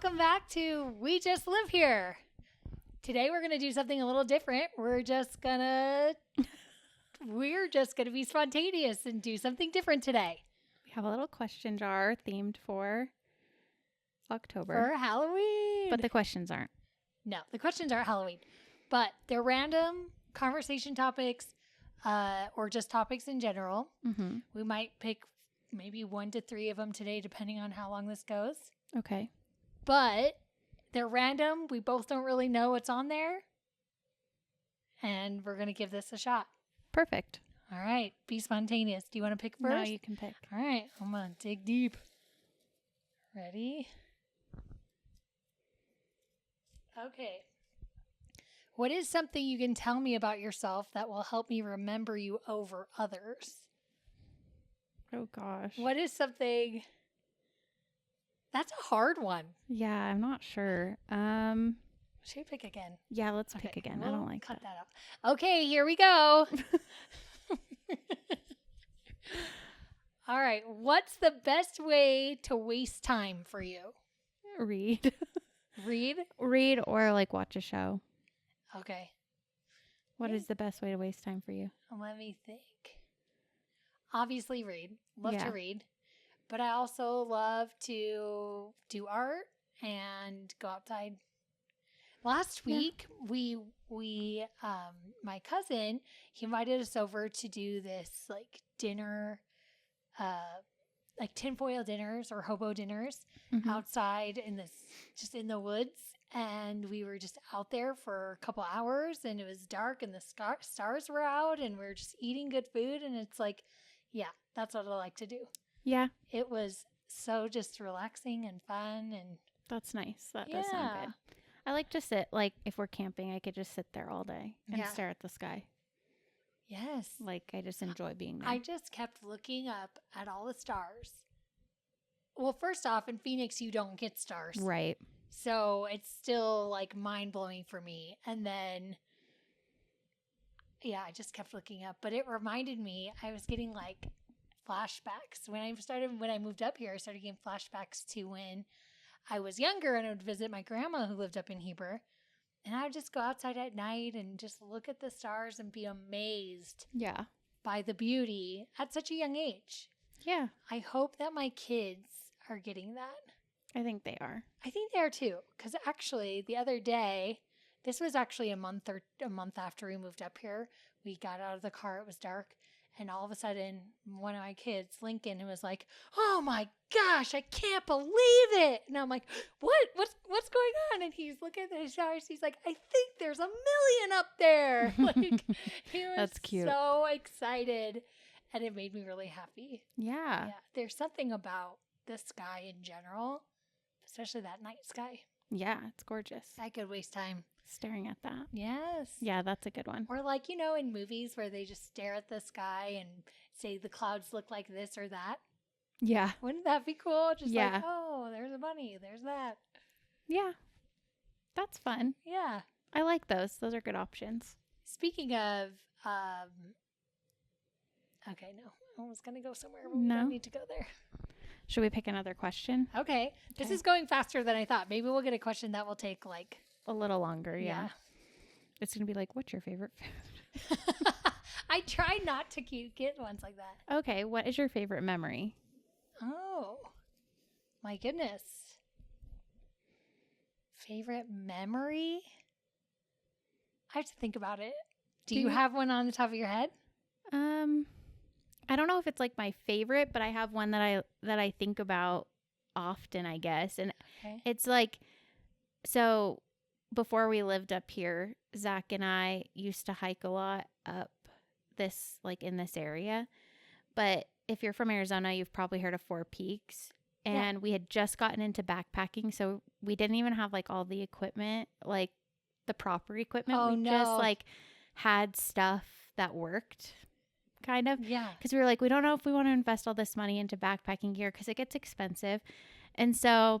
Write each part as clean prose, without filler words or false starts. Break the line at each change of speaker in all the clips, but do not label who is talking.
welcome back to We Just Live Here. Today we're going to do something a little different. We're just going to be spontaneous and do something different today.
We have a little question jar themed for October.
For Halloween.
But the questions aren't.
No, the questions aren't Halloween. But they're random conversation topics or just topics in general.
Mm-hmm.
We might pick maybe 1 to 3 of them today, depending on how long this goes.
Okay.
But they're random. We both don't really know what's on there. And we're going to give this a shot.
Perfect.
All right. Be spontaneous. Do you want to pick first?
No, you can pick.
All right. I'm going to dig deep. Ready? Okay. What is something you can tell me about yourself that will help me remember you over others?
Oh, gosh.
What is something... That's a hard one.
Yeah, I'm not sure.
Should we pick again?
Yeah, let's pick again. I don't like
cut
that.
out. Okay, here we go. All right. What's the best way to waste time for you?
Read.
Read?
Read or like watch a show.
Okay.
What is the best way to waste time for you?
Let me think. Obviously read. Love to
Yeah.
read. But I also love to do art and go outside. Last week, we my cousin, he invited us over to do this like dinner, like tinfoil dinners or hobo dinners
Mhm.
outside just in the woods. And we were just out there for a couple hours and it was dark and the stars were out and we were just eating good food. And it's like, yeah, that's what I like to do.
Yeah,
It was so just relaxing and fun and
that's nice. That does sound good. I like to sit, like if we're camping, I could just sit there all day and
Yeah.
stare at the sky.
yes.
Like I just enjoy being there.
I just kept looking up at all the stars. Well, first off, in Phoenix, you don't get stars.
Right.
So it's still like mind blowing for me. And then, yeah, I just kept looking up. But it reminded me, I was getting like flashbacks. When I moved up here, I started getting flashbacks to when I was younger and I would visit my grandma who lived up in Heber. And I would just go outside at night and just look at the stars and be amazed
Yeah.
by the beauty at such a young age.
Yeah.
I hope that my kids are getting that.
I think they are.
I think they are too. Because actually, the other day, this was actually a month after we moved up here. We got out of the car. It was dark. And all of a sudden, one of my kids, Lincoln, was like, "Oh my gosh, I can't believe it!" And I'm like, "What's going on?" And he's looking at the stars. He's like, "I think there's 1,000,000 up there." Like he was
That's cute.
so excited, and it made me really happy.
Yeah.
Yeah, there's something about the sky in general, especially that night sky.
Yeah, it's gorgeous.
I could waste time.
Staring at that.
Yes.
Yeah, that's a good one.
Or like, in movies where they just stare at the sky and say the clouds look like this or that.
Yeah.
Wouldn't that be cool? Just
Yeah.
like, oh, there's a bunny. There's that.
Yeah. That's fun.
Yeah.
I like those. Those are good options.
Speaking of, okay, no. I was going to go somewhere, but we
No?
don't need to go there.
Should we pick another question?
Okay. This
Okay.
is going faster than I thought. Maybe we'll get a question that will take like...
A little longer, yeah. It's going to be like, what's your favorite food?
I try not to get ones like that.
Okay, what is your favorite memory?
Oh, my goodness. Favorite memory? I have to think about it. Do you have one on the top of your head?
I don't know if it's like my favorite, but I have one that I think about often, I guess. And
Okay.
it's like, so before we lived up here, Zach and I used to hike a lot up this, like in this area. But if you're from Arizona, you've probably heard of Four Peaks. And we had just gotten into backpacking, so we didn't even have like all the equipment, like the proper equipment.
Oh,
we
no.
just like had stuff that worked, kind of.
Yeah.
Because we were like, we don't know if we want to invest all this money into backpacking gear because it gets expensive. And so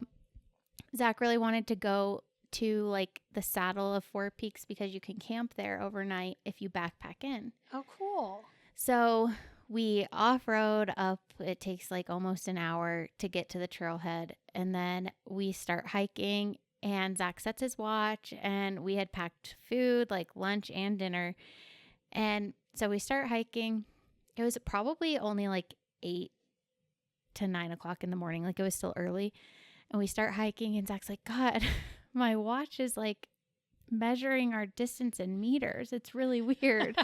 Zach really wanted to go to like the saddle of Four Peaks because you can camp there overnight if you backpack in.
Oh, cool.
So we off-road up. It takes like almost an hour to get to the trailhead. And then we start hiking, and Zach sets his watch, and we had packed food, like lunch and dinner. And so we start hiking. It was probably only like 8 to 9 o'clock in the morning. Like, it was still early. And we start hiking, and Zach's like, God, my watch is like measuring our distance in meters. It's really weird.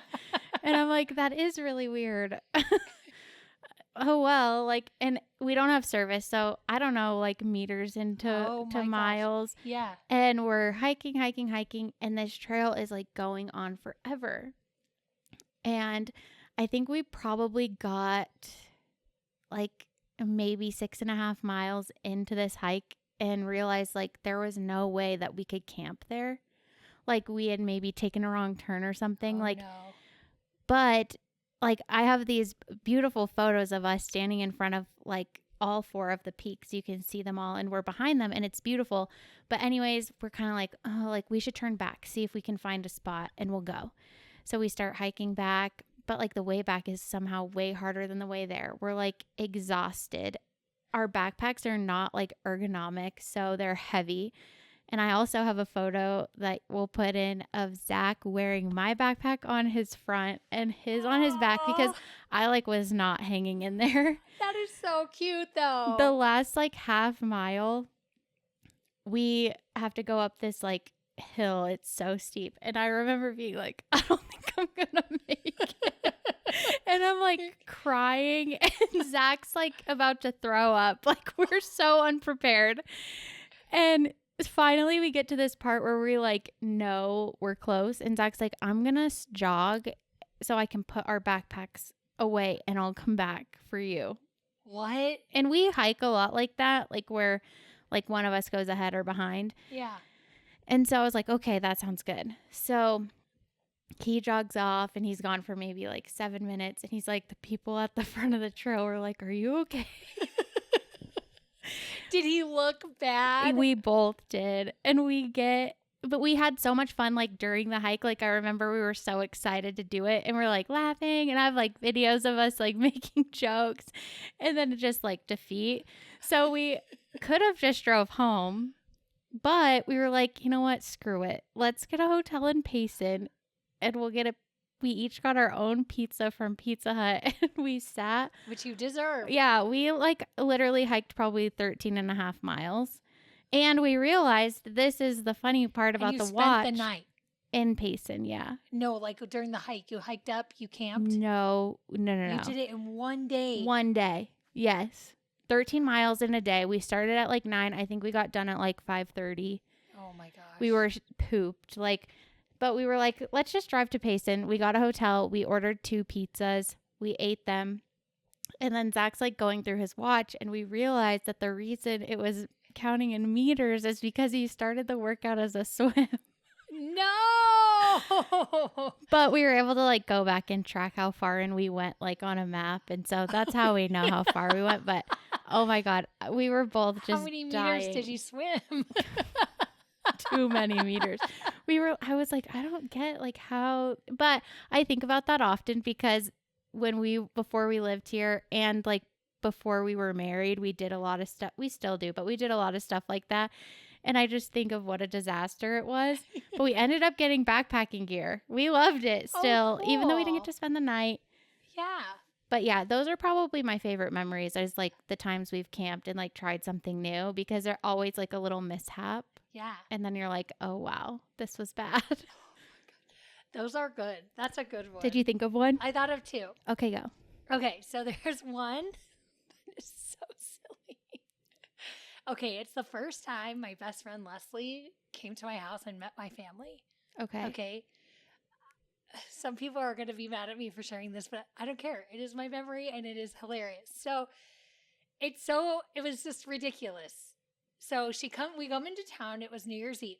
And I'm like, that is really weird. Oh, well, like, and we don't have service, so I don't know, like, meters into
Oh
to
my gosh.
miles.
Yeah.
And we're hiking, and this trail is like going on forever. And I think we probably got like maybe 6.5 miles into this hike and realized like there was no way that we could camp there. Like, we had maybe taken a wrong turn or something.
Oh,
like,
no.
but like, I have these beautiful photos of us standing in front of like all 4 of the peaks. You can see them all, and we're behind them, and it's beautiful. But anyways, we're kind of like, oh, like, we should turn back, see if we can find a spot, and we'll go. So we start hiking back, but like the way back is somehow way harder than the way there. We're like exhausted. Our backpacks are not like ergonomic, so they're heavy. And I also have a photo that we'll put in of Zach wearing my backpack on his front and his on his back, because I like was not hanging in there.
That is so cute, though.
The last like half mile, we have to go up this like hill. It's so steep. And I remember being like, I don't think I'm going to make it. And I'm like crying, and Zach's like about to throw up. Like, we're so unprepared. And finally we get to this part where we like know we're close, and Zach's like, I'm gonna jog so I can put our backpacks away, and I'll come back for you.
What?
And we hike a lot like that, like where like one of us goes ahead or behind.
Yeah.
And so I was like, okay, that sounds good. So he jogs off, and he's gone for maybe like 7 minutes, and he's like, the people at the front of the trail were like, are you okay?
Did he look bad?
We both did. And but we had so much fun like during the hike. Like, I remember we were so excited to do it, and we're like laughing, and I have like videos of us like making jokes, and then just like defeat. So we could have just drove home, but we were like, you know what? Screw it. Let's get a hotel in Payson, and we each got our own pizza from Pizza Hut, and we sat.
Which you deserve.
Yeah, we like literally hiked probably 13.5 miles. And we realized this is the funny part about the watch.
And you spent the night.
In Payson, yeah.
No, like during the hike, you hiked up, you camped?
No.
You did it in one day.
One day, yes. 13 miles in a day. We started at like 9. I think we got done at like 5:30.
Oh my gosh.
We were pooped. But we were like, let's just drive to Payson. We got a hotel. We ordered 2 pizzas. We ate them. And then Zach's like going through his watch, and we realized that the reason it was counting in meters is because he started the workout as a swim.
No.
But we were able to like go back and track how far in we went like on a map. And so that's how we know how far we went. But oh my God, we were both just
How many
dying.
meters did you swim?
Too many meters. I was like, I don't get like how, but I think about that often because before we lived here and like before we were married, we did a lot of stuff. We still do, but we did a lot of stuff like that. And I just think of what a disaster it was. But we ended up getting backpacking gear. We loved it still,
Oh,
even though we didn't
cool.
get to spend the night.
Yeah.
But yeah, those are probably my favorite memories. Is like the times we've camped and like tried something new, because they're always like a little mishap.
Yeah.
And then you're like, oh, wow, this was bad.
Those are good. That's a good one.
Did you think of one?
I thought of 2.
Okay, go.
Okay, so there's one. It's so silly. Okay, it's the first time my best friend Leslie came to my house and met my family.
Okay.
Okay. Some people are going to be mad at me for sharing this, but I don't care. It is my memory and it is hilarious. So it was just ridiculous. So we come into town. It was New Year's Eve.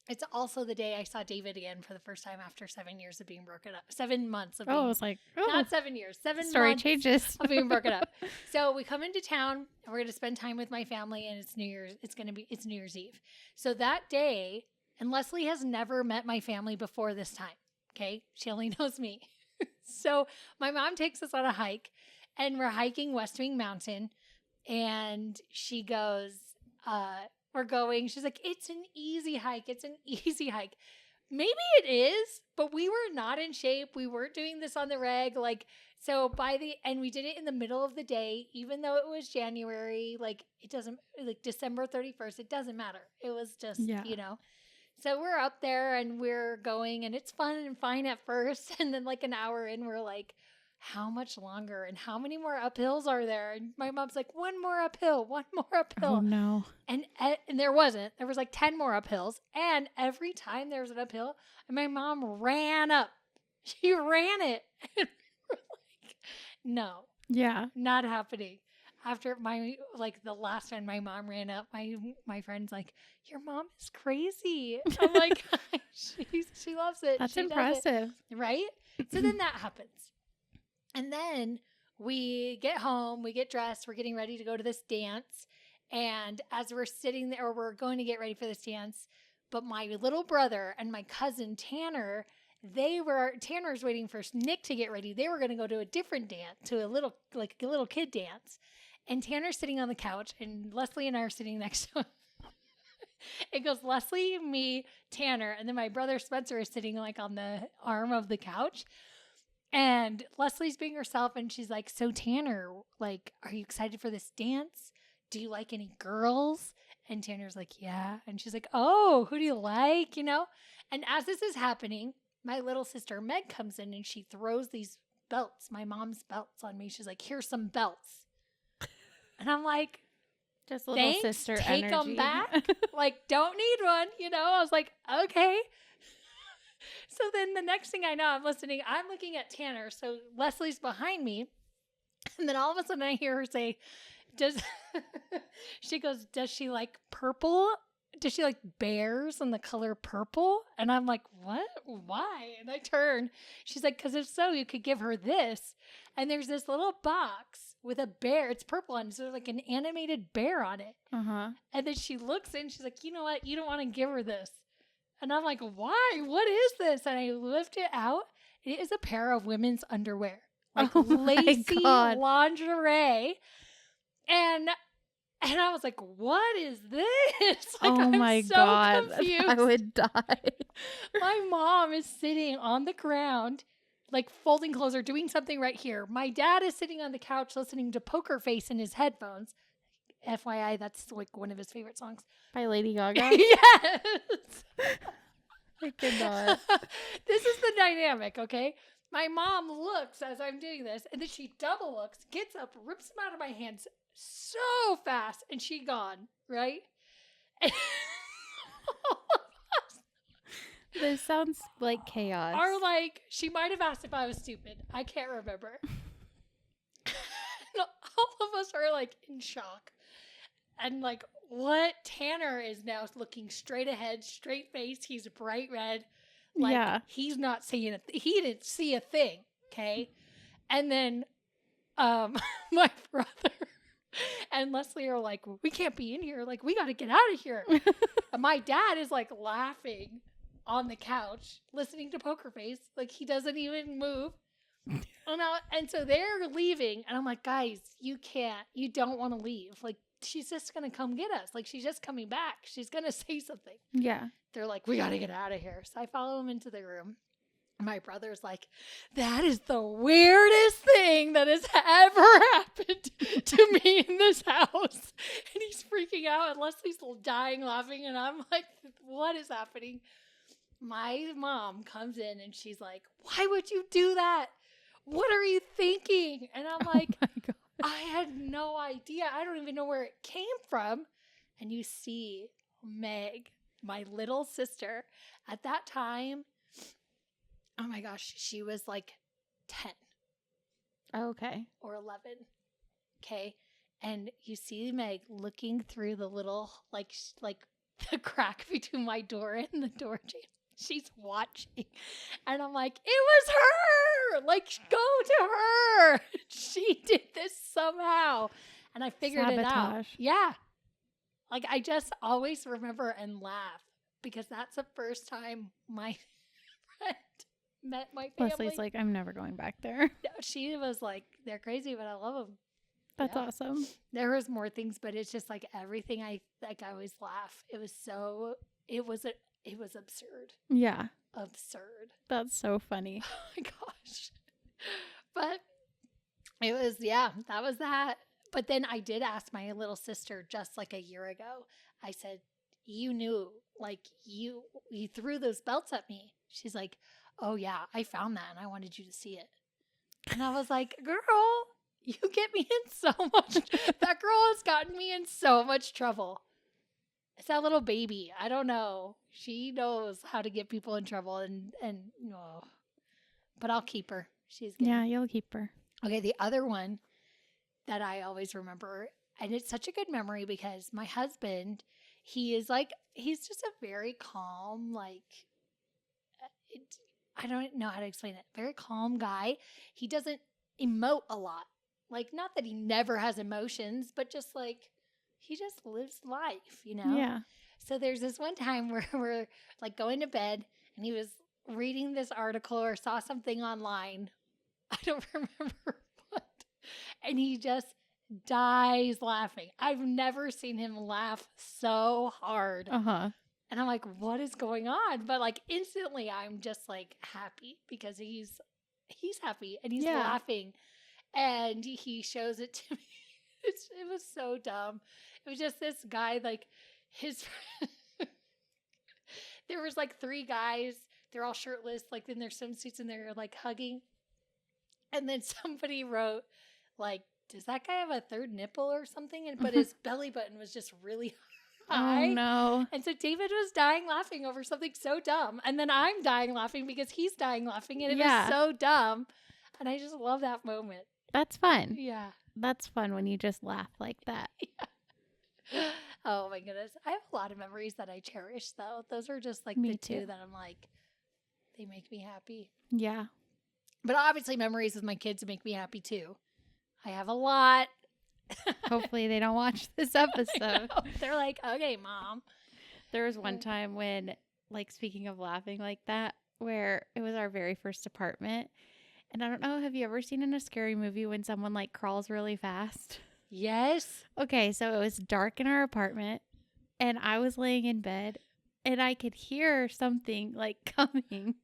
It's also the day I saw David again for the first time after 7 years of being broken up. 7 months of being,
Oh, I was like,
not 7 years, 7
story
months
changes.
of being broken up. So we come into town and we're going to spend time with my family, and it's New Year's Eve. So that day, and Leslie has never met my family before this time. Okay. She only knows me. So my mom takes us on a hike, and we're hiking West Wing Mountain, and she goes, we're going, she's like, it's an easy hike. It's an easy hike. Maybe it is, but we were not in shape. We weren't doing this on the reg. Like, so and we did it in the middle of the day, even though it was January, like it doesn't, like December 31st, it doesn't matter. It was just, So we're up there and we're going, and it's fun and fine at first. And then like an hour in, we're like, how much longer and how many more uphills are there? And my mom's like, one more uphill, one more uphill.
Oh no.
And there wasn't. There was like 10 more uphills. And every time there was an uphill, my mom ran up. She ran it. And we're like, no.
Yeah.
Not happening. After the last time my mom ran up, my friend's like, your mom is crazy. I'm like, she loves it.
That's
she
impressive.
Right? So then that happens. And then we get home, we get dressed, we're getting ready to go to this dance. And as we're sitting there, we're going to get ready for this dance, but my little brother and my cousin Tanner, Tanner's waiting for Nick to get ready. They were going to go to a different dance, to a little kid dance. And Tanner's sitting on the couch, and Leslie and I are sitting next to him. It goes Leslie, me, Tanner, and then my brother Spencer is sitting like on the arm of the couch. And Leslie's being herself, and she's like, so Tanner, like, are you excited for this dance? Do you like any girls? And Tanner's like, yeah. And she's like, oh, who do you like? And as this is happening, my little sister Meg comes in and she throws these belts, my mom's belts, on me. She's like, here's some belts. And I'm like,
just little
thanks,
sister
take
energy.
them back. Like, don't need one. I was like, okay. So then the next thing I know, I'm looking at Tanner. So Leslie's behind me. And then all of a sudden I hear her say, she goes, does she like purple? Does she like bears and the color purple? And I'm like, what? Why? And I turn. She's like, because if so, you could give her this. And there's this little box with a bear. It's purple and so there's like an animated bear on it.
Uh-huh.
And then she looks in. She's like, you know what? You don't want to give her this. And I'm like, why? What is this? And I lift it out. It is a pair of women's underwear. Like lacy lingerie. And I was like, what is this? Like,
oh my
I'm so
God.
confused.
I would die.
My mom is sitting on the ground, like folding clothes or doing something right here. My dad is sitting on the couch listening to Poker Face in his headphones. FYI, that's like one of his favorite songs.
By Lady Gaga?
Yes.
I could not.
This is the dynamic, okay? My mom looks as I'm doing this, and then she double looks, gets up, rips them out of my hands so fast, and she gone, right? And
this sounds like chaos.
Or like, she might have asked if I was stupid. I can't remember. All of us are like in shock. And like, what? Tanner is now looking straight ahead, straight face. He's bright red. Like, he's not seeing it. He didn't see a thing. Okay. And then my brother and Leslie are like, we can't be in here. Like, we got to get out of here. And my dad is like laughing on the couch, listening to Poker Face. Like, he doesn't even move. And so they're leaving. And I'm like, guys, you don't want to leave. Like, she's just going to come get us. Like, she's just coming back. She's going to say something.
Yeah.
They're like, we got to get out of here. So I follow them into the room. My brother's like, that is the weirdest thing that has ever happened to me in this house. And he's freaking out. And Leslie's dying laughing. And I'm like, what is happening? My mom comes in and she's like, why would you do that? What are you thinking? And I'm like,
oh
I had no idea. I don't even know where it came from. And you see Meg, my little sister, at that time, oh my gosh, she was like 10.
Okay.
Or 11. Okay. And you see Meg looking through the little, like the crack between my door and the door jamb. She's watching. And I'm like, it was her. Like, go to her. She did this somehow. And I figured it out. Yeah. Like, I just always remember and laugh because that's the first time my friend met my family.
Leslie's like, I'm never going back there.
No, she was like, they're crazy, but I love them.
That's awesome.
There was more things, but it's just like everything I always laugh. It was absurd.
Yeah.
Absurd.
That's so funny.
Oh my gosh. But it was, that was that. But then I did ask my little sister just like a year ago. I said, you knew, like you threw those belts at me. She's like, oh yeah, I found that and I wanted you to see it. And I was like, girl, you get me in so much. That girl has gotten me in so much trouble. It's that little baby. I don't know. She knows how to get people in trouble and no. But I'll keep her. She's good.
Yeah, you'll keep her.
Okay, the other one that I always remember, and it's such a good memory because my husband, he's just a very calm, I don't know how to explain it. Very calm guy. He doesn't emote a lot. Like, not that he never has emotions, but just like, he just lives life, you know?
Yeah.
So there's this one time where we're like going to bed and he was reading this article or saw something online. I don't remember what. And he just dies laughing. I've never seen him laugh so hard.
Uh-huh.
And I'm like, what is going on? But like instantly I'm just like happy because he's happy and he's laughing. And he shows it to me. It was so dumb. It was just this guy, like his there was like 3 guys. They're all shirtless, like in their swimsuits, and they're like hugging. And then somebody wrote, like, does that guy have a third nipple or something? But his belly button was just really high.
Oh, no.
And so David was dying laughing over something so dumb. And then I'm dying laughing because he's dying laughing. And it was so dumb. And I just love that moment.
That's fun.
Yeah.
That's fun when you just laugh like that.
Yeah. Oh, my goodness. I have a lot of memories that I cherish, though. Those are just like
Me
the
too.
two that I'm like, they make me happy.
Yeah.
But obviously memories with my kids make me happy, too. I have a lot.
Hopefully they don't watch this episode.
They're like, okay, Mom.
There was one time when, like, speaking of laughing like that, where it was our very first apartment. And I don't know, have you ever seen in a scary movie when someone, like, crawls really fast?
Yes.
Okay, so it was dark in our apartment, and I was laying in bed, and I could hear something, like, coming.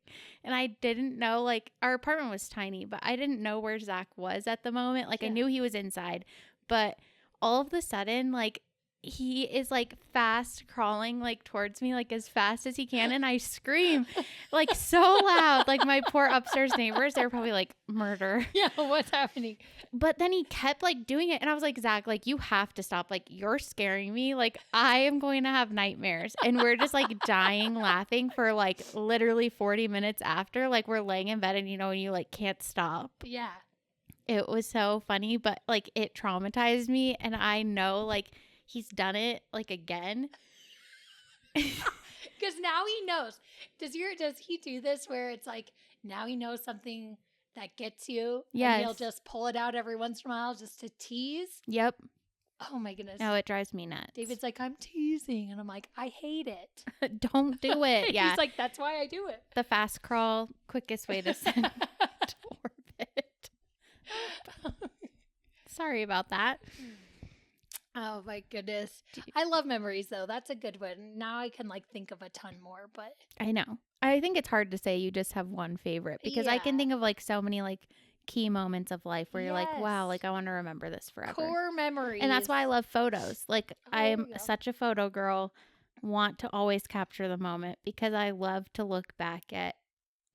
And I didn't know, like, our apartment was tiny, but I didn't know where Zach was at the moment. Like, I knew he was inside. But all of a sudden, like, he is like fast crawling like towards me, like as fast as he can. And I scream like so loud, like my poor upstairs neighbors, they're probably like, murder.
Yeah. What's happening?
But then he kept like doing it. And I was like, Zach, like you have to stop. Like you're scaring me. Like I am going to have nightmares. And we're just like dying laughing for like literally 40 minutes after. Like we're laying in bed and you know, and you like can't stop.
Yeah.
It was so funny, but like it traumatized me. And I know like he's done it like again.
Because now he knows. Does he do this where it's like now he knows something that gets you?
Yes.
And he'll just pull it out every once in a while just to tease?
Yep.
Oh my goodness.
No, it drives me nuts.
David's like, I'm teasing. And I'm like, I hate it.
Don't do it. Yeah.
He's like, that's why I do it.
The fast crawl, quickest way to send to orbit. Sorry about that.
Oh my goodness. I love memories though. That's a good one. Now I can like think of a ton more, but
I know. I think it's hard to say you just have one favorite because I can think of like so many like key moments of life where you're like, wow, like I want to remember this forever.
Core memories.
And that's why I love photos. Like I'm such a photo girl, want to always capture the moment because I love to look back at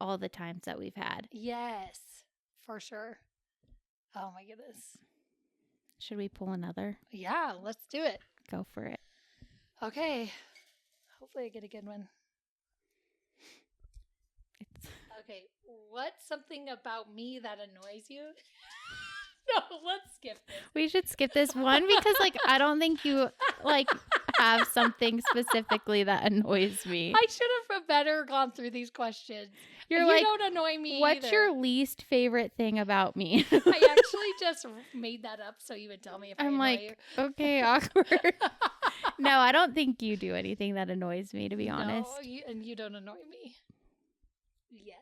all the times that we've had.
Yes, for sure. Oh my goodness.
Should we pull another?
Yeah, let's do it.
Go for it.
Okay. Hopefully I get a good one. Okay. What's something about me that annoys you? No, let's skip this.
We should skip this one because like I don't think you like have something specifically that annoys me.
I should have better gone through these questions.
You
like, don't annoy me
what's
either.
your least favorite thing about me?
I actually just made that up so you would tell me if
I'm
I
like, okay, awkward. No, I don't think you do anything that annoys me, to be honest.
No, and you don't annoy me. Yet.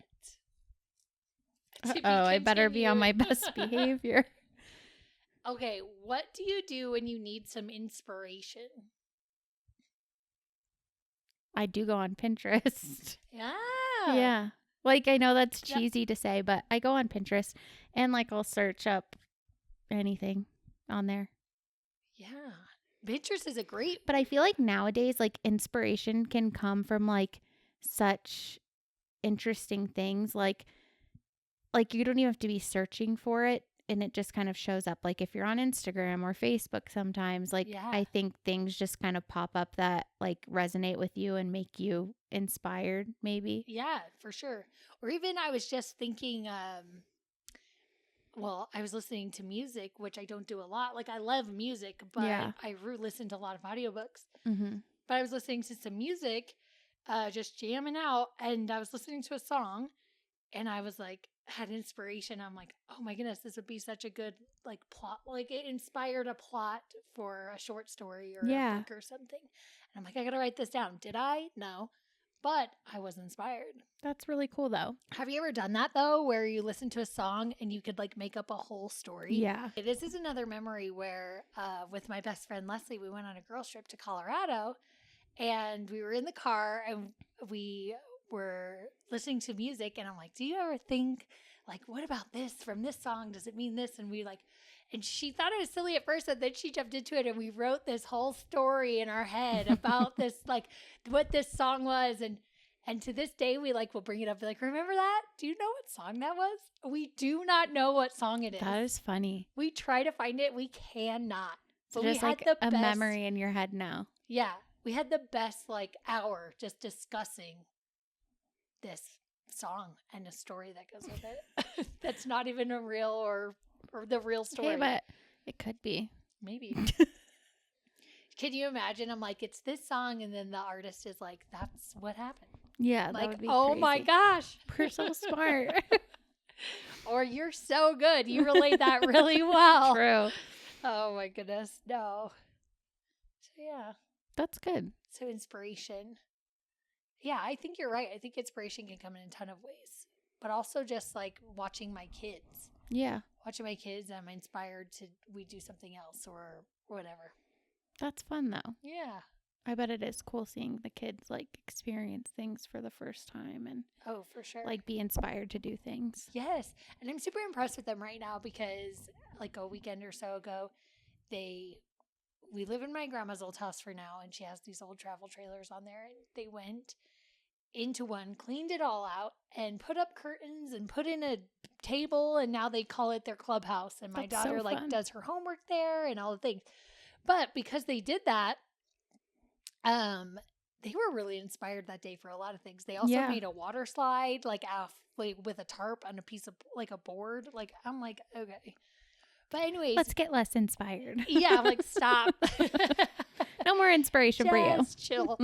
To be
I better be on my
continued.
best behavior.
Okay, what do you do when you need some inspiration?
I do go on Pinterest.
Yeah.
Yeah. Like, I know that's
That-
cheesy to say, but I go on Pinterest and, like, I'll search up anything on there.
yeah. Pinterest is a great.
But I feel like nowadays, like, inspiration can come from, like, such interesting things. Like you don't even have to be searching for it, and it just kind of shows up. Like if you're on Instagram or Facebook sometimes, like
Yeah.
I think things just kind of pop up that like resonate with you and make you inspired maybe.
Yeah, for sure. Or even I was just thinking, well, I was listening to music, which I don't do a lot. Like I love music, but
Yeah.
I listen to a lot of audiobooks.
Mhm.
But I was listening to some music, just jamming out, and I was listening to a song, and I was like, had inspiration. I'm like, oh my goodness, this would be such a good like plot. Like it inspired a plot for a short story or
Yeah.
a book or something. And I'm like, I gotta write this down. Did I? No. But I was inspired.
That's really cool though.
Have you ever done that though, where you listen to a song and you could like make up a whole story?
Yeah.
This is another memory where, with my best friend Leslie, we went on a girls trip to Colorado, and we were in the car and we were listening to music, and I'm like, do you ever think like, what about this from this song? Does it mean this? And we like, and she thought it was silly at first, and then she jumped into it, and we wrote this whole story in our head about this, like what this song was. And to this day, we like will bring it up, be like, remember that? Do you know what song that was? We do not know what song it is.
That is funny.
We try to find it, we cannot.
So
But
just
we
like
had the
a
best
memory in your head now.
Yeah, we had the best like hour just discussing this song and a story that goes with it. That's not even a real or the real story.
Okay, but it could be.
Maybe. Can you imagine? I'm like, it's this song, and then the artist is like, that's what happened.
Yeah, that
Like,
would be
oh
crazy.
my gosh.
We're so smart.
Or you're so good. You relate that really well.
True.
Oh my goodness. No. So yeah.
That's good.
So inspiration. Yeah, I think you're right. I think inspiration can come in a ton of ways. But also just like watching my kids.
Yeah.
Watching my kids, I'm inspired to we do something else or whatever.
That's fun though.
Yeah.
I bet it is cool seeing the kids like experience things for the first time and
Oh, for sure.
like be inspired to do things.
Yes. And I'm super impressed with them right now because like a weekend or so ago, we live in my grandma's old house for now, and she has these old travel trailers on there, and they went into one, cleaned it all out, and put up curtains and put in a table, and now they call it their clubhouse. And my
That's so
daughter like
fun.
does her homework there and all the things. But because they did that, they were really inspired that day for a lot of things. They also
Yeah.
made a water slide like with a tarp on a piece of like a board. Like I'm like, okay. But anyways,
Let's get less inspired.
yeah, I'm like stop.
No more inspiration for you.
Just chill.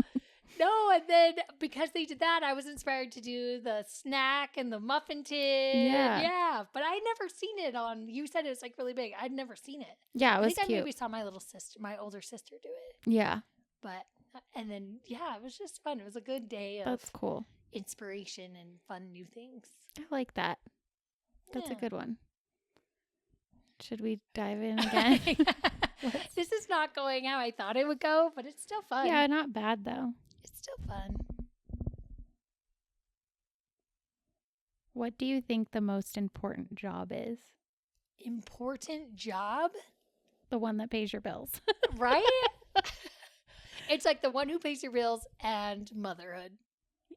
No, and then because they did that, I was inspired to do the snack and the muffin tin.
Yeah.
Yeah. But I'd never seen it on, you said it was like really big. I'd never seen it.
Yeah, it
I
was
think I
cute.
maybe saw my older sister do it.
Yeah,
But, and then, yeah, it was just fun. It was a good day of
that's cool.
inspiration and fun new things.
I like that. That's a
Yeah.
good one. Should we dive in again?
This is not going how I thought it would go, but it's still fun.
Yeah, not bad though.
It's still fun.
What do you think the most important job is?
Important job,
The one that pays your bills.
right? It's like the one who pays your bills and motherhood.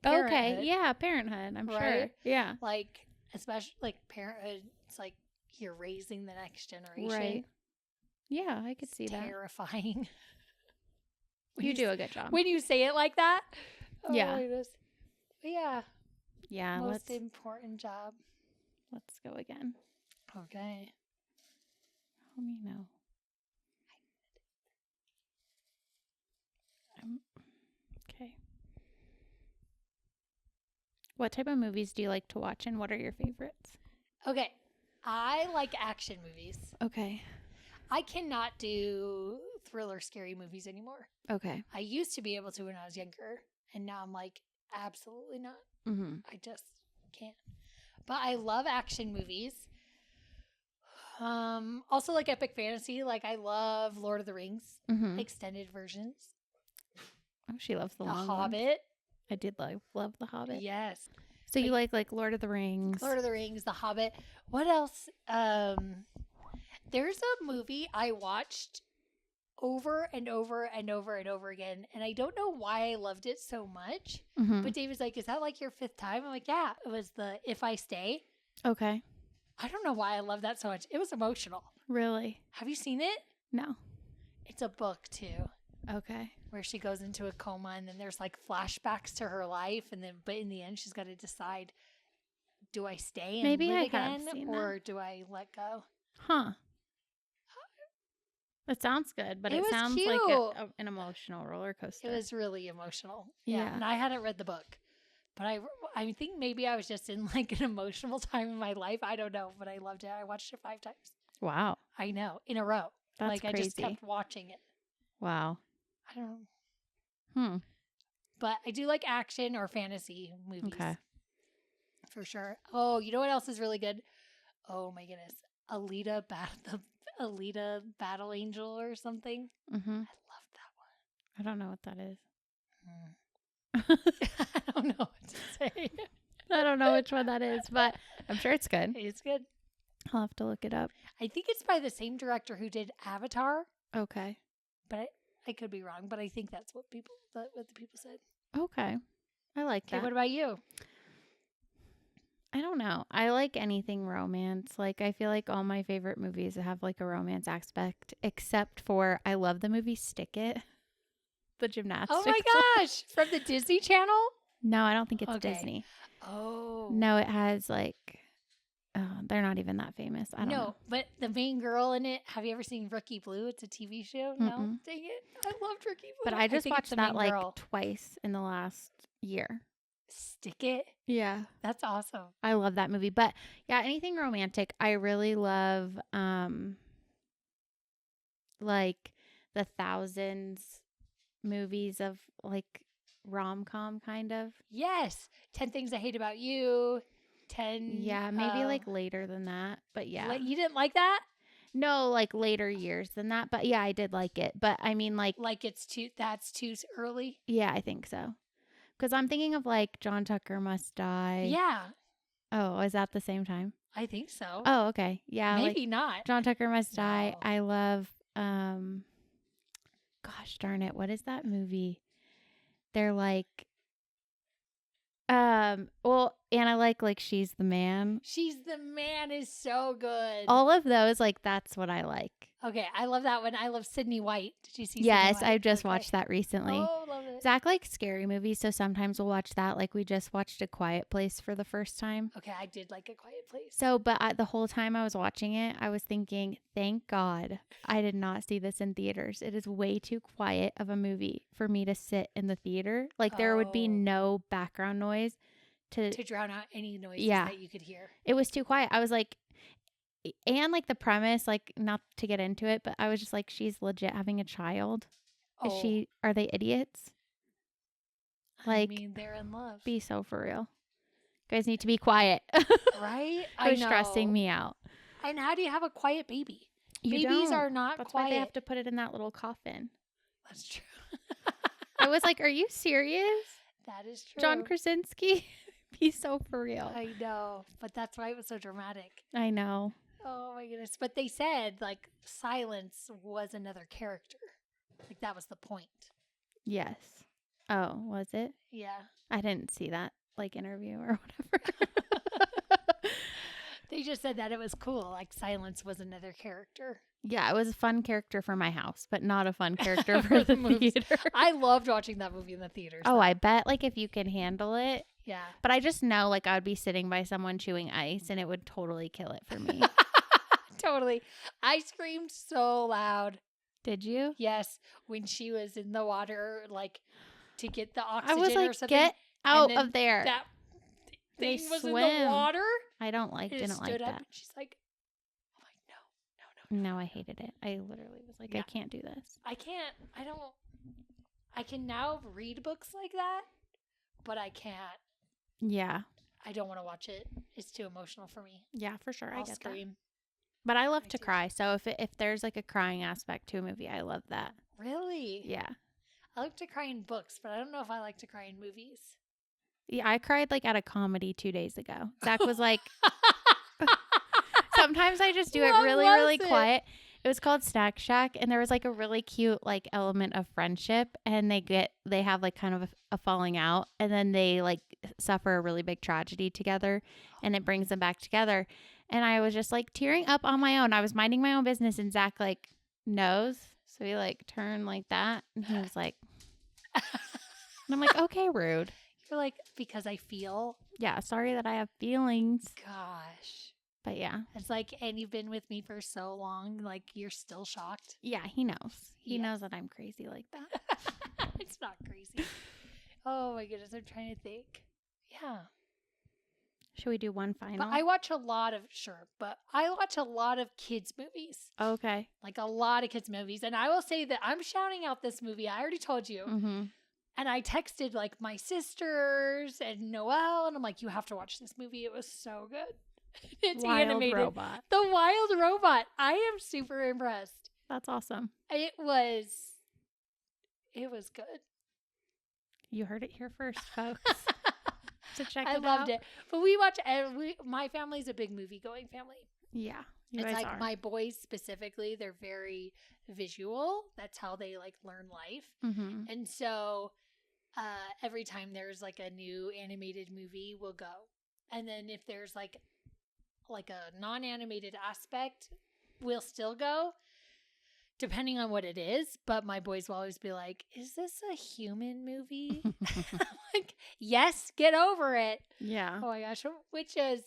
Okay,
Parenthood.
yeah, parenthood, I'm sure.
Right?
Yeah.
Like, especially like parenthood, it's like you're raising the next generation.
Right. Yeah, I could
It's
see that.
terrifying. When
You do a good job.
when you say it like that. Oh,
Yeah.
my goodness. But yeah,
Yeah,
most important job.
let's go again.
Okay.
Let me know. Okay. What type of movies do you like to watch and what are your favorites?
Okay. I like action movies.
Okay.
I cannot do thriller, scary movies anymore.
Okay.
I used to be able to when I was younger, and now I'm like, absolutely not.
Mm-hmm.
I just can't. But I love action movies. Also like epic fantasy. Like I love Lord of the Rings
Mm-hmm.
extended versions.
Oh, she loves the
The
long ones.
Hobbit.
I did love The Hobbit.
Yes.
So you like Lord of the Rings.
Lord of the Rings, The Hobbit. What else? There's a movie I watched over and over and over and over again, and I don't know why I loved it so much.
Mm-hmm.
But David's like, "Is that like your 5th time?" I'm like, "Yeah." It was the If I Stay.
Okay.
I don't know why I love that so much. It was emotional.
Really?
Have you seen it?
No.
It's a book too,
Okay.
where she goes into a coma, and then there's like flashbacks to her life, and then but in the end, she's got to decide: do I stay and
Maybe
live
I
again,
have seen
or do I let go?
Huh. That sounds good, but
It
it
was
sounds
cute.
like an emotional roller coaster.
It was really emotional. Yeah.
Yeah.
And I hadn't read the book, but I think maybe I was just in like an emotional time in my life. I don't know, but I loved it. I watched it 5 times.
Wow.
I know, in a row.
That's
like
crazy.
I just kept watching it.
Wow.
I don't know. But I do like action or fantasy movies.
Okay.
For sure. Oh, you know what else is really good? Oh my goodness. The Alita Battle Angel or something.
Mm-hmm.
I love that one.
I don't know what that is.
I don't know what to say.
I don't know which one that is, but I'm sure it's good.
It's good.
I'll have to look it up.
I think it's by the same director who did Avatar,
Okay.
but I could be wrong. But I think that's what the people said.
Okay. I like
Okay,
that.
what about you?
I don't know. I like anything romance. Like, I feel like all my favorite movies have like a romance aspect, except for I love the movie Stick It, the gymnastics.
Oh my gosh, from the Disney Channel?
No, I don't think it's
Okay.
Disney.
Oh
No, it has like, they're not even that famous. I don't know.
but the main girl in it. Have you ever seen Rookie Blue? It's a TV show. No,
Mm-mm.
dang it, I loved Rookie Blue.
But I just
think it's
watched
the
that
main
like
girl.
twice in the last year.
Stick It.
Yeah.
That's awesome.
I love that movie. But yeah, anything romantic. I really love like the thousands movies of like rom-com kind of.
Yes, 10 Things I Hate About You. 10.
Yeah, maybe like later than that. But yeah.
You didn't like that?
No, like later years than that. But yeah, I did like it. But I mean like
That's too early.
yeah, I think so. Because I'm thinking of like John Tucker Must Die.
Yeah,
Oh, is that the same time?
I think so.
Oh, okay. Yeah.
Maybe
like
not.
John Tucker Must Die.
No.
I love gosh darn it. What is that movie? They're like well, and I like She's the Man.
She's the Man is so good.
All of those, like that's what I like.
Okay, I love that one. I love Sydney White. Did you see
Yes,
Sydney White?
I just watched that recently.
Oh, love it.
Zach likes scary movies, so sometimes we'll watch that. Like we just watched A Quiet Place for the first time.
Okay, I did like A Quiet Place.
So, but the whole time I was watching it, I was thinking, thank God I did not see this in theaters. It is way too quiet of a movie for me to sit in the theater. Like there would be no background noise to
drown out any noises
Yeah.
that you could hear.
It was too quiet. I was like, and like the premise, like not to get into it, but I was just like, she's legit having a child.
Oh,
Are they idiots?
I
Like,
mean, they're in love.
be so for real. You guys need to be quiet.
Right?
It was stressing me out.
And how do you have a quiet baby?
You
Babies
don't.
are not
That's
quiet.
why they have to put it in that little coffin.
That's true.
I was like, are you serious?
That is true.
John Krasinski? Be so for real.
I know, but that's why it was so dramatic.
I know.
Oh my goodness. But they said like silence was another character. Like that was the point.
Yes. Oh, was it?
Yeah.
I didn't see that like interview or whatever.
They just said that it was cool. Like silence was another character.
Yeah, it was a fun character for my house, but not a fun character for the
movies.
theater.
I loved watching that movie in the theaters.
Oh,
though.
I bet like if you can handle it.
Yeah.
But I just know like I would be sitting by someone chewing ice and it would totally kill it for me.
Totally. I screamed so loud.
Did you?
Yes. When she was in the water, like to get the
I
oxygen
was
or
like,
something.
get out
then
of there.
That
They
thing was
swim.
in the water.
I don't like,
And it
didn't like
stood up
that.
and she's like, I'm like, no.
No, I hated it. I literally was like,
Yeah.
I can't do this.
I can now read books like that, but I can't.
Yeah.
I don't want to watch it. It's too emotional for me.
Yeah, for sure. I
I'll
get
scream.
that. But I love
I
to
do.
cry. So if there's like a crying aspect to a movie, I love that.
Really?
Yeah.
I like to cry in books, but I don't know if I like to cry in movies.
Yeah, I cried like at a comedy 2 days ago. Zach was like, sometimes I just do it
What
really,
was
really
it?
quiet. It was called Snack Shack, and there was like a really cute like element of friendship, and they have like kind of a falling out, and then they like suffer a really big tragedy together, and it brings them back together. And I was just like tearing up on my own. I was minding my own business, and Zach like knows, so he like turned like that, and he was like, and I'm like, okay, rude.
You're like, because I feel.
Yeah, sorry that I have feelings,
Gosh.
but yeah.
It's like, and you've been with me for so long, like you're still shocked.
Yeah, he knows. He
Yeah.
knows that I'm crazy like that.
It's not crazy. Oh my goodness, I'm trying to think. Yeah.
Should we do one final?
But I watch a lot of kids' movies.
Okay.
Like a lot of kids' movies. And I will say that I'm shouting out this movie. I already told you.
Mm-hmm.
And I texted like my sisters and Noelle, and I'm like, you have to watch this movie. It was so good. It's
Wild
animated.
Robot.
The Wild Robot. I am super impressed.
That's awesome.
It was good.
You heard it here first, folks. So check it
I
out.
loved it. But we watch my family's a big movie going family.
Yeah. You
It's
guys
like
are.
my boys specifically, they're very visual. That's how they like learn life.
Mm-hmm.
And so every time there's like a new animated movie, we'll go. And then if there's like a non-animated aspect, we'll still go, depending on what it is. But my boys will always be like, is this a human movie? Like, yes, get over it.
Yeah.
Oh my gosh. Which is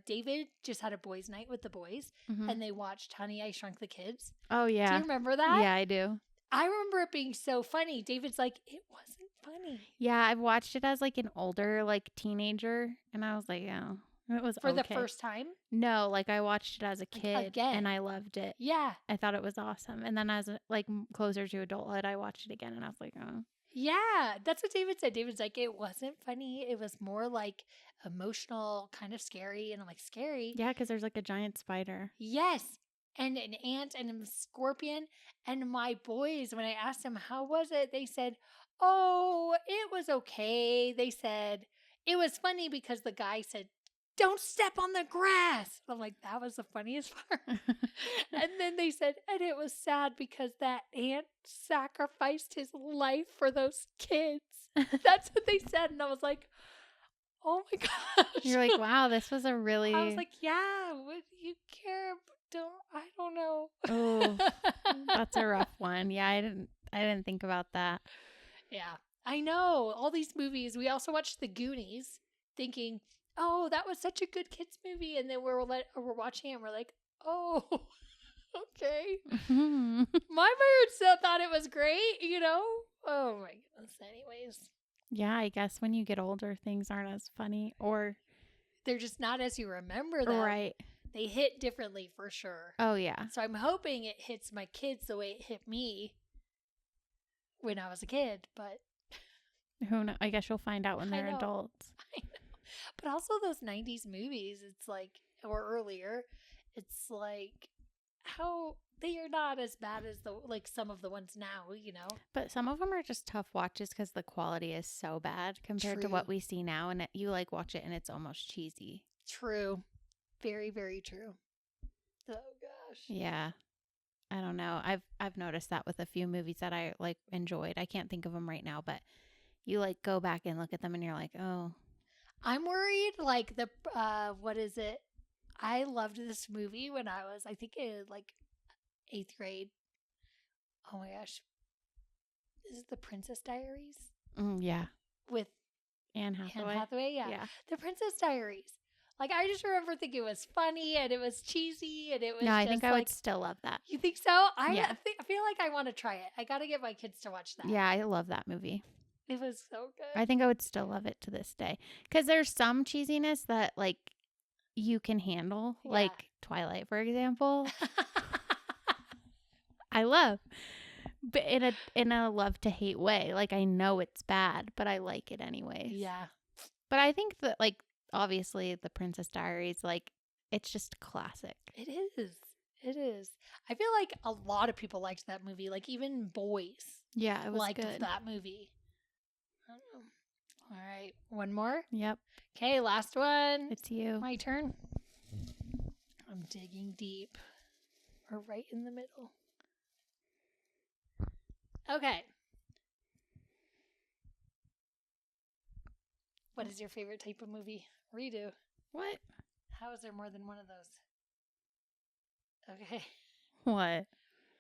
David just had a boys' night with the boys,
Mm-hmm.
and they watched Honey, I Shrunk the Kids.
Oh,
Do
yeah.
you remember that?
Yeah, I do.
I remember it being so funny. David's like, it wasn't funny.
Yeah, I've watched it as like an older like teenager, and I was like, oh, it was
For the
okay.
first time?
No, like I watched it as a
Like,
kid,
again.
and I loved it.
Yeah.
I thought it was awesome. And then as like closer to adulthood, I watched it again, and I was like, oh.
Yeah. That's what David said. David's like, it wasn't funny. It was more like emotional, kind of scary. And I'm like, scary?
Yeah, because there's like a giant spider.
Yes. And an ant and a scorpion. And my boys, when I asked them, how was it? They said, oh, it was okay. They said, it was funny because the guy said, don't step on the grass. I'm like, that was the funniest part. And then they said, and it was sad because that ant sacrificed his life for those kids. That's what they said. And I was like, oh my gosh.
You're like, wow, this was a really.
I was like, yeah, would you care? I don't know.
Oh, that's a rough one. Yeah, I didn't think about that.
Yeah, I know. All these movies. We also watched The Goonies thinking, oh, that was such a good kids movie. And then we're watching it and we're like, oh, okay. My parents still thought it was great, you know? Oh my goodness. Anyways.
Yeah, I guess when you get older, things aren't as funny, or
they're just not as you remember them.
right.
They hit differently for sure.
Oh yeah.
So I'm hoping it hits my kids the way it hit me when I was a kid, but
Who knows? I guess you'll find out when
I
they're
know.
adults.
I know. But also those 90s movies, it's like, or earlier, it's like how they are not as bad as some of the ones now, you know?
But some of them are just tough watches because the quality is so bad compared to what
True.
we see now, and you like watch it and it's almost cheesy.
True. Very, very true. Oh gosh.
Yeah. I don't know. I've noticed that with a few movies that I like enjoyed. I can't think of them right now, but you like go back and look at them and you're like, oh.
I'm worried like what is it? I loved this movie when I was, I think in like 8th grade. Oh my gosh. This is The Princess Diaries
Yeah.
with
Anne
Anne
Hathaway.
Hathaway. Yeah. The Princess Diaries. Like, I just remember thinking it was funny and it was cheesy and it was
No, I think
just,
I would still love that.
You think so?
Yeah.
I feel like I want to try it. I got to get my kids to watch that.
Yeah, I love that movie.
It was so good.
I think I would still love it to this day. Because there's some cheesiness that, like, you can handle.
Yeah.
Like Twilight, for example. I love. But in a love to hate way. Like, I know it's bad, but I like it anyways.
Yeah.
But I think that, like, obviously The Princess Diaries, like it's just classic.
It is. It is. I feel like a lot of people liked that movie. Like even boys
Yeah, it was
liked
good.
that movie. I don't know. All right, one more.
Yep,
Okay, last one.
it's you.
My turn. I'm digging deep. Or right in the middle. Okay. What is your favorite type of movie? Redo.
What?
How is there more than one of those? Okay.
What?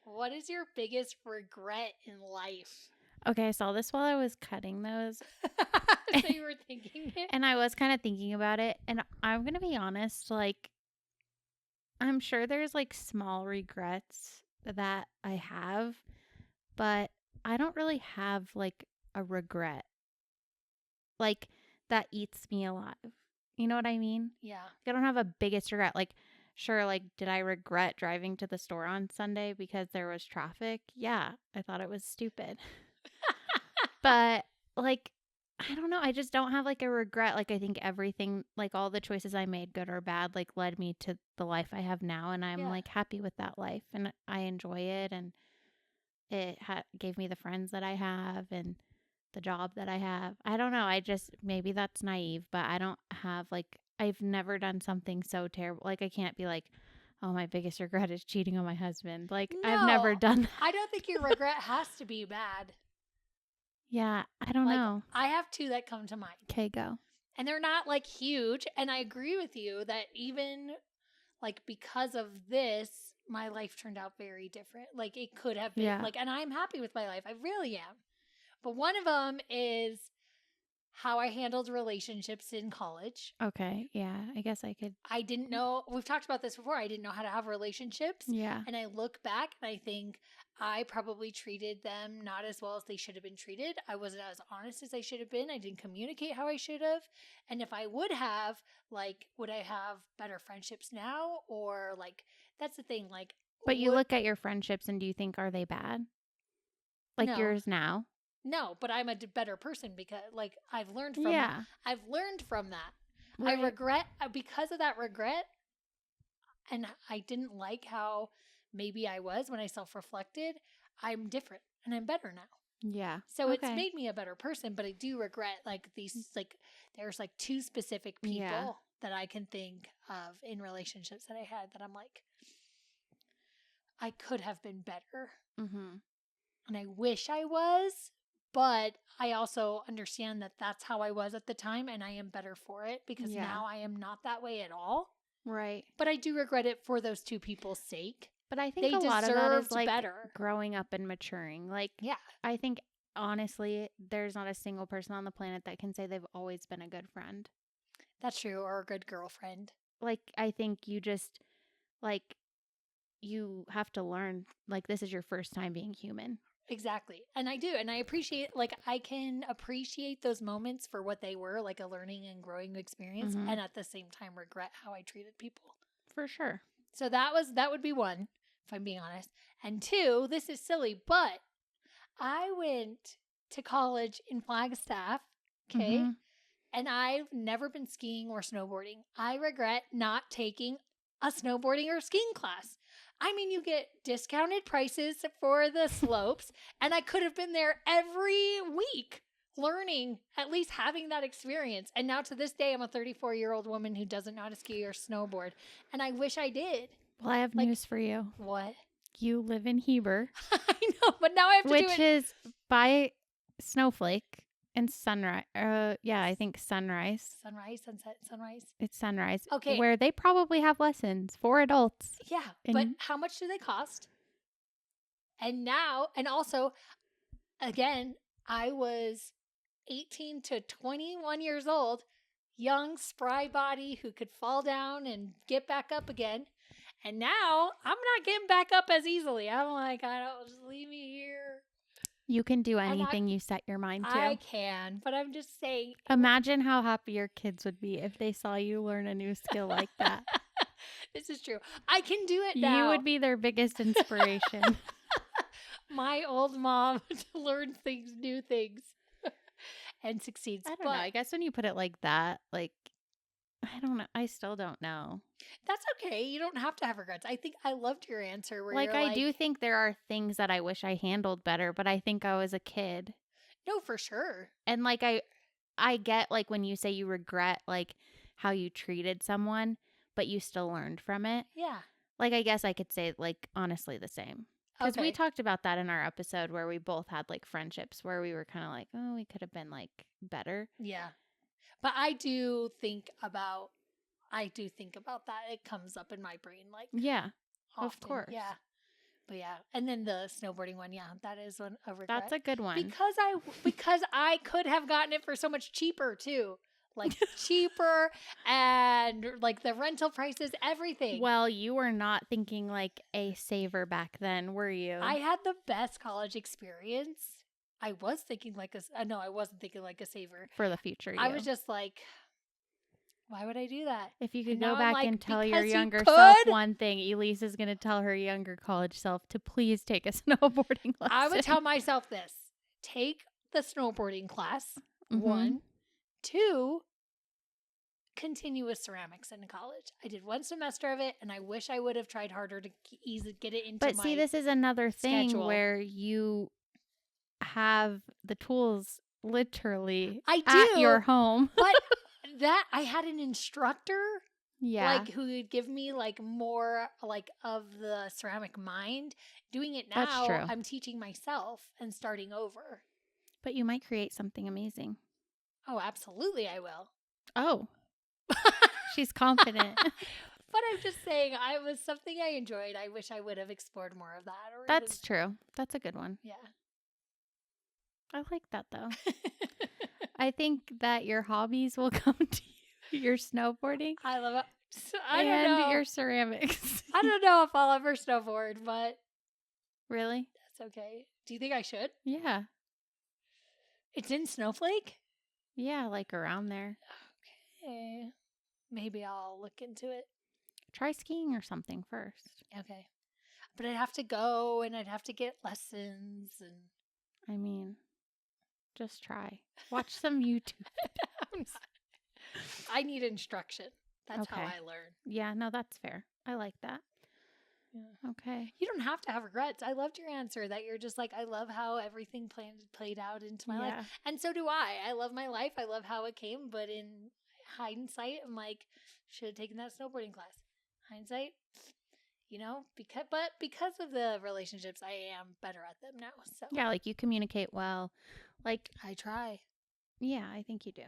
What is your biggest regret in life?
Okay, I saw this while I was cutting those,
So you were thinking it?
and I was kind of thinking about it, and I'm gonna be honest, like I'm sure there's like small regrets that I have, but I don't really have like a regret like that eats me alive. You know what I mean?
Yeah.
I don't have a biggest regret. Like, sure, like, did I regret driving to the store on Sunday because there was traffic? Yeah, I thought it was stupid. But, like, I don't know. I just don't have like a regret. Like, I think everything, like, all the choices I made, good or bad, like, led me to the life I have now. And I'm
Yeah.
like happy with that life and I enjoy it. And it gave me the friends that I have and the job that I have. I don't know. I just, maybe that's naive, but I don't have like, I've never done something so terrible. Like, I can't be like, oh, my biggest regret is cheating on my husband. Like, I've never
No,
done that.
I don't think your regret has to be bad.
Yeah, I don't
Like,
know.
I have two that come to mind.
Okay, go.
And they're not like huge. And I agree with you that even like because of this, my life turned out very different. Like it could have been
Yeah.
like, and I'm happy with my life. I really am. But one of them is how I handled relationships in college.
Okay, yeah, I guess I could.
I didn't know, we've talked about this before. I didn't know how to have relationships.
Yeah.
And I look back and I think I probably treated them not as well as they should have been treated. I wasn't as honest as I should have been. I didn't communicate how I should have. And if I would have, like, would I have better friendships now? Or, like, that's the thing. Like,
But you look at your friendships and do you think, are they bad? Like
No.
yours now?
No, but I'm a better person because, like, I've learned from
Yeah.
I've learned from that.
Right.
I regret because of that regret, and I didn't like how maybe I was when I self-reflected. I'm different and I'm better now.
Yeah.
So it's
Okay.
made me a better person, but I do regret like these like there's like two specific people
Yeah.
that I can think of in relationships that I had that I'm like I could have been better.
Mm-hmm.
And I wish I was, but I also understand that that's how I was at the time and I am better for it because
Yeah.
now I am not that way at all.
Right.
But I do regret it for those two people's sake.
But I think
They
a lot of that is
deserved
like
better.
growing up and maturing. Like,
Yeah.
I think honestly, there's not a single person on the planet that can say they've always been a good friend.
That's true. Or a good girlfriend.
Like, I think you just, like, you have to learn, like, this is your first time being human.
Exactly. And I do. And I appreciate, like, I can appreciate those moments for what they were, like a learning and growing experience.
Mhm.
And at the same time, regret how I treated people.
For sure.
So that would be one, if I'm being honest. And two, this is silly, but I went to college in Flagstaff, okay?
Mhm.
And I've never been skiing or snowboarding. I regret not taking a snowboarding or skiing class. I mean, you get discounted prices for the slopes, and I could have been there every week learning, at least having that experience. And now to this day, I'm a 34-year-old woman who doesn't know how to ski or snowboard, and I wish I did.
Well, I have
Like-
news for you.
What?
You live in Heber,
I know, but now I have to do
which
it.
is by Snowflake and Sunrise. Yeah, I think Sunrise.
Sunrise, sunset, sunrise.
It's Sunrise.
Okay.
Where they probably have lessons for adults.
Yeah, but
And-
how much do they cost? And now, and also, again, I was 18 to 21 years old, young, spry body who could fall down and get back up again. And now I'm not getting back up as easily. I'm like, I don't, just leave me here.
You can do
I-
anything you set your mind to.
I can, but I'm just saying.
Imagine how happy your kids would be if they saw you learn a new skill like that.
This is true. I can do it now.
You would be their biggest inspiration.
My old mom to learn things, new things, and succeeds.
I don't know. I guess when you put it like that, like I don't know. I still don't know.
That's okay. You don't have to have regrets. I think I loved your answer where
Like,
you're
I
like,
do think there are things that I wish I handled better, but I think I was a kid.
no, for sure.
And like I get like when you say you regret like how you treated someone, but you still learned from it.
Yeah.
Like I guess I could say like honestly the same. Because we
Okay.
talked about that in our episode where we both had like friendships where we were kind of like, oh, we could have been like better.
Yeah. But I do think about that. It comes up in my brain like
Yeah,
often.
of course.
Yeah. But yeah. And then the snowboarding one, yeah, that is a regret.
That's a good one.
Because I could have gotten it for so much cheaper too. Like cheaper and like the rental prices, everything.
Well, you were not thinking like a saver back then, were you?
I had the best college experience. I was thinking like no, I wasn't thinking like a saver.
For the future,
I was just like, why would I do that?
If you could
And
go
now I'm
back
like,
and tell your
because you
younger self
could.
one thing, Elise is going to tell her younger college self to please take a snowboarding lesson.
I would tell myself this: take the snowboarding class.
Mhm.
1, 2, continue with ceramics in college. I did 1 semester of it, and I wish I would have tried harder to get it into
But
my
see, this is another thing
schedule.
where you have the tools literally
I
at
do,
your home.
But that I had an instructor
Yeah.
like who would give me like more like of the ceramic mind. Doing it
That's
now,
true.
I'm teaching myself and starting over.
But you might create something amazing.
Oh, absolutely I will.
Oh, she's confident.
But I'm just saying, I was something I enjoyed. I wish I would have explored more of that. Or
That's true. That's a good one.
yeah.
I like that though. I think that your hobbies will come to you. Your snowboarding.
I love it. I
and
don't know.
your ceramics.
I don't know if I'll ever snowboard, but
Really?
that's okay. Do you think I should?
Yeah.
It's in Snowflake?
Yeah, like around there.
Okay. Maybe I'll look into it.
Try skiing or something first.
Okay. But I'd have to go and I'd have to get lessons and
I mean, just try. Watch some YouTube.
I need instruction. That's how
Okay.
I learn.
Yeah, no, that's fair. I like that.
Yeah.
Okay.
You don't have to have regrets. I loved your answer that you're just like, I love how everything played out into my life. And so do I. I love my life. I love how it came. But in hindsight, I'm like, should have taken that snowboarding class. Hindsight, because of the relationships, I am better at them now. So
Yeah, like you communicate well. Like,
I try.
yeah, I think you do.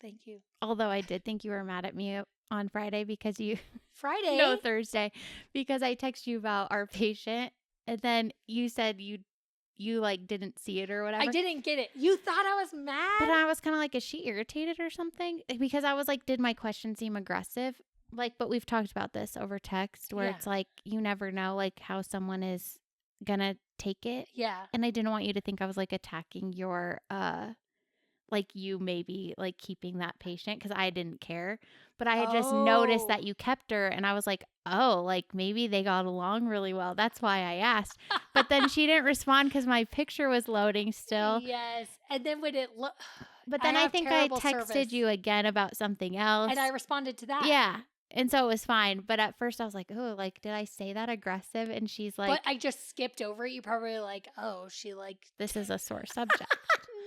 Thank you.
Although I did think you were mad at me on Friday because you...
Friday?
No, Thursday. Because I texted you about our patient and then you said you like didn't see it or whatever.
I didn't get it. You thought I was mad?
But I was kind of like, is she irritated or something? Because I was like, did my question seem aggressive? Like, but we've talked about this over text where it's like, you never know like how someone is gonna take it.
Yeah.
And I didn't want you to think I was like attacking your, like you maybe like keeping that patient because I didn't care. But I had just noticed that you kept her and I was like, oh, like maybe they got along really well. That's why I asked. But then she didn't respond because my picture was loading still.
Yes. And then when it
But then I think I texted
service.
you again about something else.
And I responded to that.
Yeah. And so it was fine. But at first I was like, oh, like, did I say that aggressive? And she's like,
but I just skipped over it. You probably like, oh, she like.
This is a sore subject.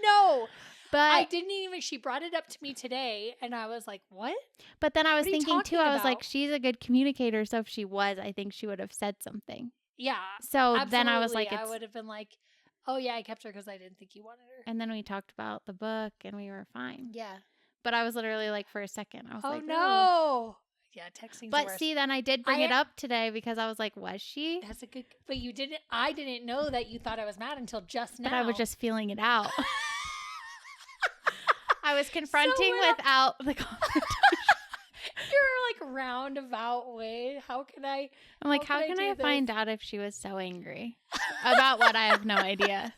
No.
But
I didn't even, she brought it up to me today and I was like, what?
But then I was
What are you
thinking too,
talking
I was like,
about?
she's a good communicator. So if she was, I think she would have said something.
Yeah.
So
absolutely.
then I was like,
I would have been like, oh yeah, I kept her because I didn't think you wanted her.
And then we talked about the book and we were fine.
Yeah.
But I was literally like, for a second, I was like,
no. Yeah, texting's
But
worse.
see, then I did bring it up today because I was like, was she?
That's a good, but I didn't know that you thought I was mad until just now.
But I was just feeling it out. I was confronting without the confrontation.
You're like roundabout way. How can I?
I'm like, how can I find out if she was so angry about what? I have no idea.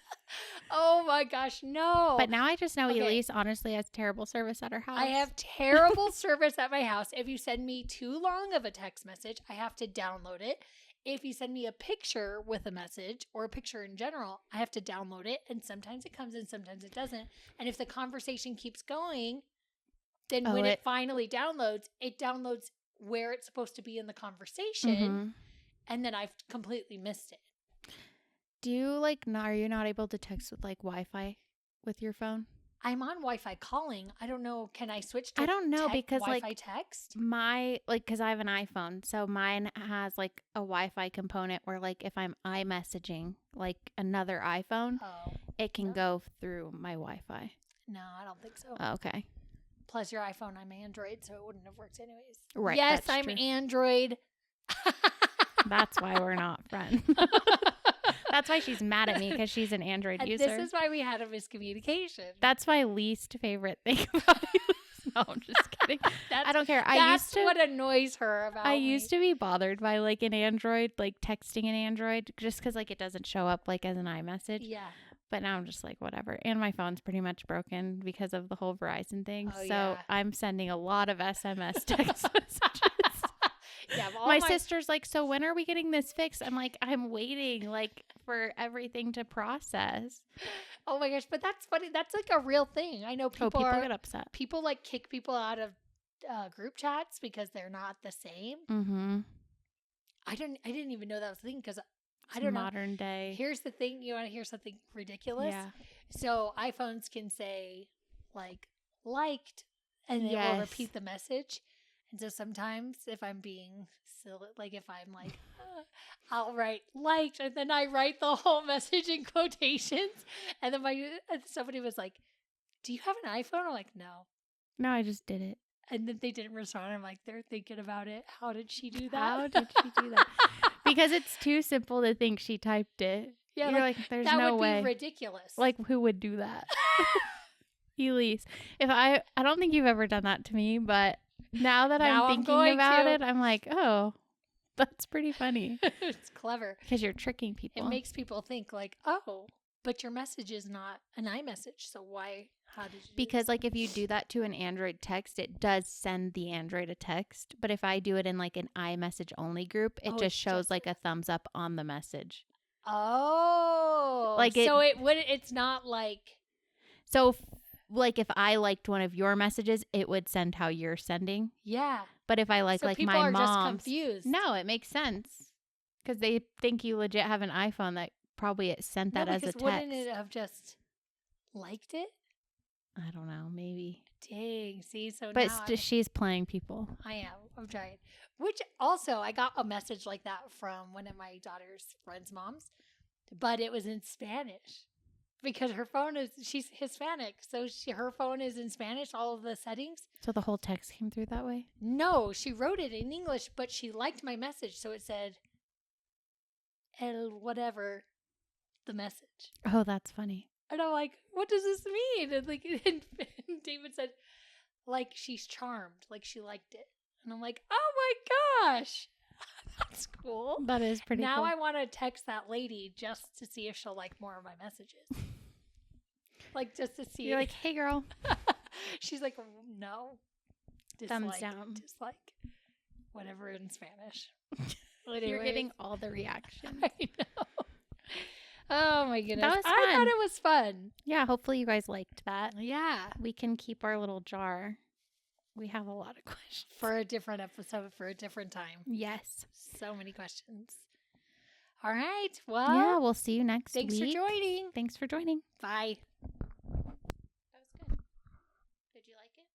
Oh my gosh, no.
But now I just know Elise honestly has terrible service at her house.
I have terrible service at my house. If you send me too long of a text message, I have to download it. If you send me a picture with a message or a picture in general, I have to download it. And sometimes it comes and sometimes it doesn't. And if the conversation keeps going, then
Oh,
when it finally downloads, it downloads where it's supposed to be in the conversation,
Mhm.
and then I've completely missed it.
Do you are you not able to text with Wi-Fi with your phone?
I'm on Wi-Fi calling. I don't know. Can I switch to
I don't know because
Wi-Fi text?
because I have an iPhone, so mine has a Wi-Fi component where if I'm iMessaging another iPhone,
Oh,
it can
no.
go through my Wi-Fi.
No, I don't think so.
Oh, okay.
Plus your iPhone, I'm Android, so it wouldn't have worked anyways.
Right.
Yes,
that's
I'm
true.
Android.
That's why we're not friends. That's why she's mad at me because she's an Android
And
user.
this is why we had a miscommunication.
That's my least favorite thing about you. No, I'm just kidding. I don't care.
That's what annoys her about
I
me.
used to be bothered by an Android, texting an Android, just because it doesn't show up as an iMessage.
Yeah.
But now I'm just whatever. And my phone's pretty much broken because of the whole Verizon thing.
Oh,
so
yeah.
I'm sending a lot of SMS text messages.
Yeah,
my sister's so when are we getting this fixed? I'm I'm waiting for everything to process.
Oh my gosh, but that's funny. That's a real thing. I know people
get upset.
People kick people out of group chats because they're not the same.
Mm-hmm.
I didn't even know that was a thing because I don't know.
Modern day.
Here's the thing. You want to hear something ridiculous?
Yeah.
So iPhones can say liked, and it will repeat the message. And so sometimes if I'm being silly, if I'm I'll write liked, and then I write the whole message in quotations. And then somebody was like, "Do you have an iPhone?" I'm like, "No."
No, I just did it.
And then they didn't respond. I'm like, they're thinking about it. How did she do that?
How did she do that? Because it's too simple to think she typed it.
Yeah,
you're there's
that
no
would
way.
be ridiculous.
Who would do that? Elise, if I don't think you've ever done that to me, but now that I'm thinking about it, I'm oh, that's pretty funny.
It's clever
because you're tricking people.
It makes people think oh, but your message is not an iMessage, so why? How did you?
Because if you do that to an Android text, it does send the Android a text. But if I do it in an iMessage only group, it just shows a thumbs up on the message.
Oh, so it's not
so. If I liked one of your messages, it would send how you're sending.
Yeah.
But if I
so
my
people are
mom's,
just confused.
No, it makes sense because they think you legit have an iPhone that probably it sent that as a text.
Wouldn't it have just liked it?
I don't know, maybe.
Dang, see, so
but
now
she's playing people.
I am. I'm trying. Which also, I got a message like that from one of my daughter's friends' moms, but it was in Spanish. Because she's Hispanic, so her phone is in Spanish, all of the settings.
So the whole text came through that way?
No, she wrote it in English, but she liked my message, so it said, el whatever, the message.
Oh, that's funny.
And I'm like, what does this mean? And and David said, she's charmed, she liked it. And I'm like, oh my gosh, that's cool.
That is pretty cool.
Now I want to text that lady just to see if she'll like more of my messages. Just to see.
You're like, hey, girl.
She's like, no.
Thumbs down.
Dislike. Whatever in Spanish.
You're getting all the reaction.
I know. Oh, my goodness.
That was fun.
I thought it was fun.
Yeah, hopefully you guys liked that.
Yeah.
We can keep our little jar. We have a lot of questions.
For a different episode, for a different time.
Yes.
So many questions. All right. Well.
Yeah, we'll see you next week.
Thanks for joining.
Thanks for joining.
Bye.